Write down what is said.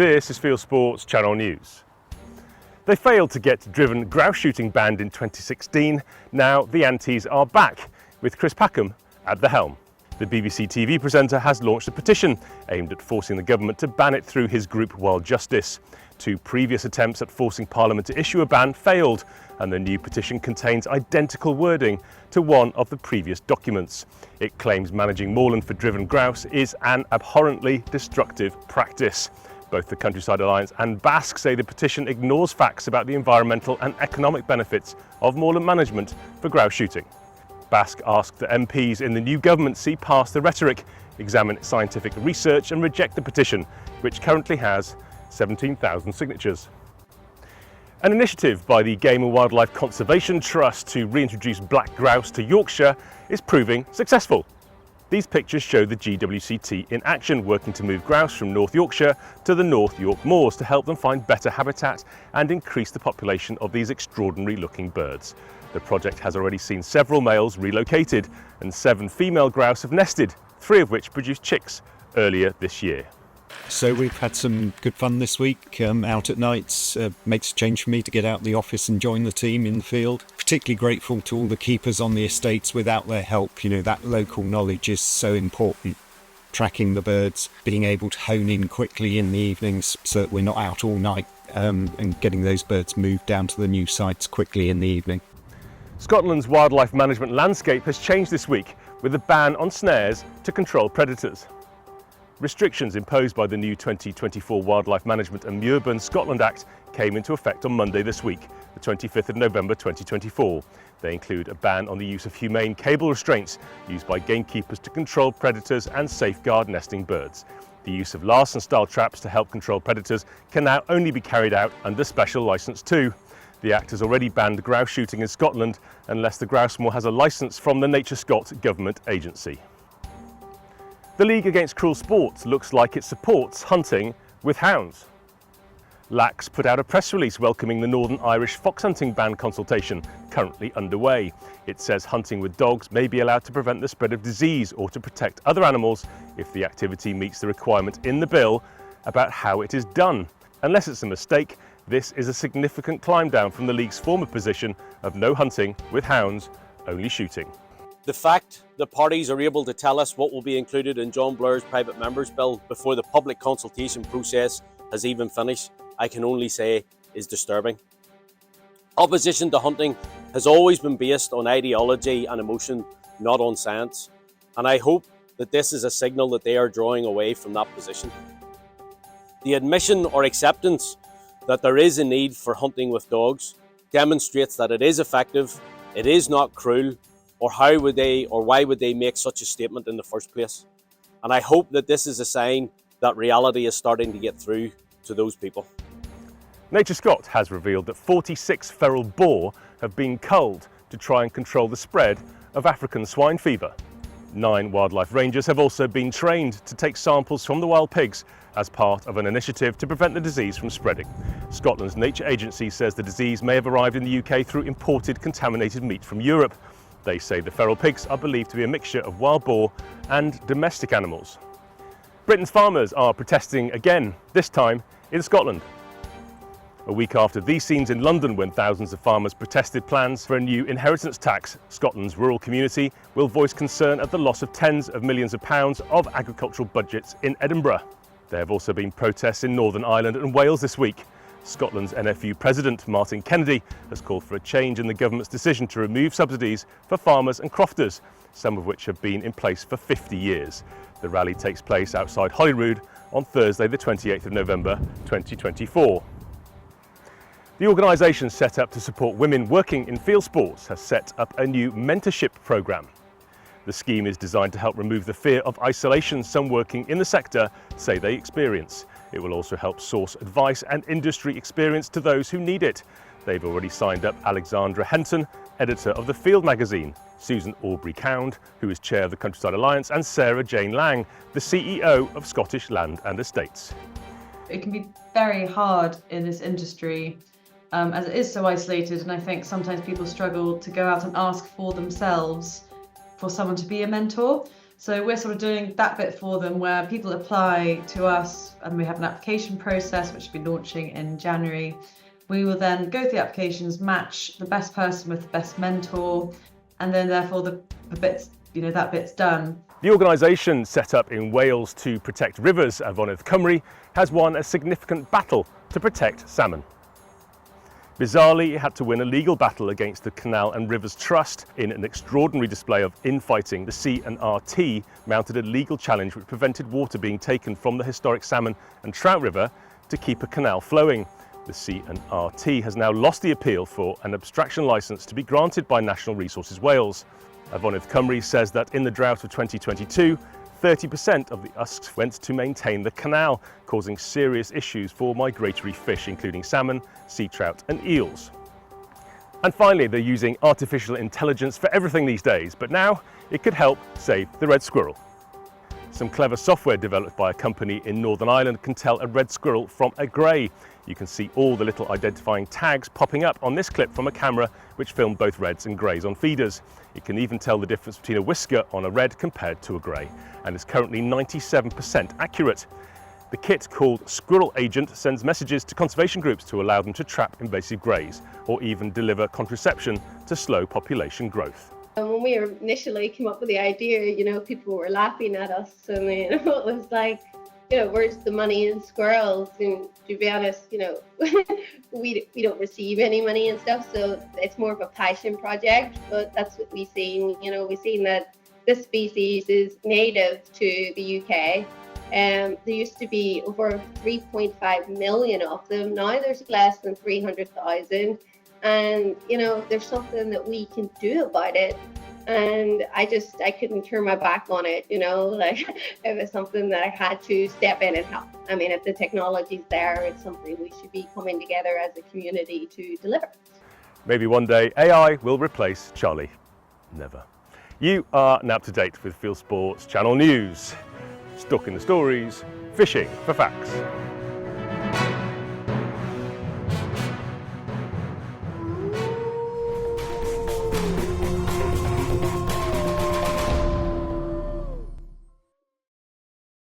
This is Fieldsports Channel News. They failed to get driven grouse shooting banned in 2016. Now the antis are back, with Chris Packham at the helm. The BBC TV presenter has launched a petition aimed at forcing the government to ban it through his group Wild Justice. 2 previous attempts at forcing Parliament to issue a ban failed, and the new petition contains identical wording to one of the previous documents. It claims managing moorland for driven grouse is an abhorrently destructive practice. Both the Countryside Alliance and Basque say the petition ignores facts about the environmental and economic benefits of moorland management for grouse shooting. Basque asked that MPs in the new government see past the rhetoric, examine scientific research and reject the petition, which currently has 17,000 signatures. An initiative by the Game and Wildlife Conservation Trust to reintroduce black grouse to Yorkshire is proving successful. These pictures show the GWCT in action, working to move grouse from North Yorkshire to the North York moors to help them find better habitat and increase the population of these extraordinary looking birds. The project has already seen several males relocated and 7 female grouse have nested, 3 of which produced chicks earlier this year. So we've had some good fun this week, out at nights. Makes a change for me to get out the office and join the team in the field. Particularly grateful to all the keepers on the estates. Without their help, that local knowledge is so important. Tracking the birds, being able to hone in quickly in the evenings so that we're not out all night, and getting those birds moved down to the new sites quickly in the evening. Scotland's wildlife management landscape has changed this week with a ban on snares to control predators. Restrictions imposed by the new 2024 Wildlife Management and Muirburn Scotland Act came into effect on Monday this week, the 25th of November 2024. They include a ban on the use of humane cable restraints used by gamekeepers to control predators and safeguard nesting birds. The use of Larsen-style traps to help control predators can now only be carried out under special licence too. The Act has already banned grouse shooting in Scotland unless the grouse moor has a licence from the Nature Scot government agency. The League Against Cruel Sports looks like it supports hunting with hounds. LACS put out a press release welcoming the Northern Irish fox hunting ban consultation currently underway. It says hunting with dogs may be allowed to prevent the spread of disease or to protect other animals if the activity meets the requirement in the bill about how it is done. Unless it's a mistake, this is a significant climb down from the League's former position of no hunting with hounds, only shooting. The fact that parties are able to tell us what will be included in John Blair's private members bill before the public consultation process has even finished, I can only say is disturbing. Opposition to hunting has always been based on ideology and emotion, not on science, and I hope that this is a signal that they are drawing away from that position. The admission or acceptance that there is a need for hunting with dogs demonstrates that it is effective, it is not cruel, or why would they make such a statement in the first place? And I hope that this is a sign that reality is starting to get through to those people. Nature Scot has revealed that 46 feral boar have been culled to try and control the spread of African swine fever. 9 wildlife rangers have also been trained to take samples from the wild pigs as part of an initiative to prevent the disease from spreading. Scotland's Nature Agency says the disease may have arrived in the UK through imported contaminated meat from Europe. They say the feral pigs are believed to be a mixture of wild boar and domestic animals. Britain's farmers are protesting again, this time in Scotland. A week after these scenes in London, when thousands of farmers protested plans for a new inheritance tax, Scotland's rural community will voice concern at the loss of tens of millions of pounds of agricultural budgets in Edinburgh. There have also been protests in Northern Ireland and Wales this week. Scotland's NFU President Martin Kennedy has called for a change in the government's decision to remove subsidies for farmers and crofters, some of which have been in place for 50 years. The rally takes place outside Holyrood on Thursday the 28th of November 2024. The organisation set up to support women working in field sports has set up a new mentorship programme. The scheme is designed to help remove the fear of isolation some working in the sector say they experience. It will also help source advice and industry experience to those who need it. They've already signed up Alexandra Henton, editor of The Field magazine, Susan Aubrey-Cound, who is chair of the Countryside Alliance, and Sarah Jane Lang, the CEO of Scottish Land and Estates. It can be very hard in this industry as it is so isolated, and I think sometimes people struggle to go out and ask for themselves for someone to be a mentor. So we're sort of doing that bit for them where people apply to us and we have an application process which will be launching in January. We will then go through the applications, match the best person with the best mentor, and then therefore the bits, that bit's done. The organisation set up in Wales to protect rivers, Afonydd Cymru, has won a significant battle to protect salmon. Bizarrely, it had to win a legal battle against the Canal and Rivers Trust in an extraordinary display of infighting. The C&RT mounted a legal challenge which prevented water being taken from the historic Salmon and Trout River to keep a canal flowing. The C&RT has now lost the appeal for an abstraction licence to be granted by National Resources Wales. Afonydd Cymru says that in the drought of 2022, 30% of the usks went to maintain the canal, causing serious issues for migratory fish, including salmon, sea trout and eels. And finally, they're using artificial intelligence for everything these days, but now it could help save the red squirrel. Some clever software developed by a company in Northern Ireland can tell a red squirrel from a grey. You can see all the little identifying tags popping up on this clip from a camera which filmed both reds and greys on feeders. It can even tell the difference between a whisker on a red compared to a grey, and is currently 97% accurate. The kit, called Squirrel Agent, sends messages to conservation groups to allow them to trap invasive greys or even deliver contraception to slow population growth. And when we initially came up with the idea, people were laughing at us. I mean, it was like, where's the money in squirrels? And to be honest, we don't receive any money and stuff, so it's more of a passion project. But that's what we've seen. We've seen that this species is native to the UK. There used to be over 3.5 million of them. Now there's less than 300,000. And, there's something that we can do about it. And I couldn't turn my back on it, it was something that I had to step in and help. I mean, if the technology's there, it's something we should be coming together as a community to deliver. Maybe one day AI will replace Charlie. Never. You are now up to date with Fieldsports Channel News. Stuck in the stories, fishing for facts.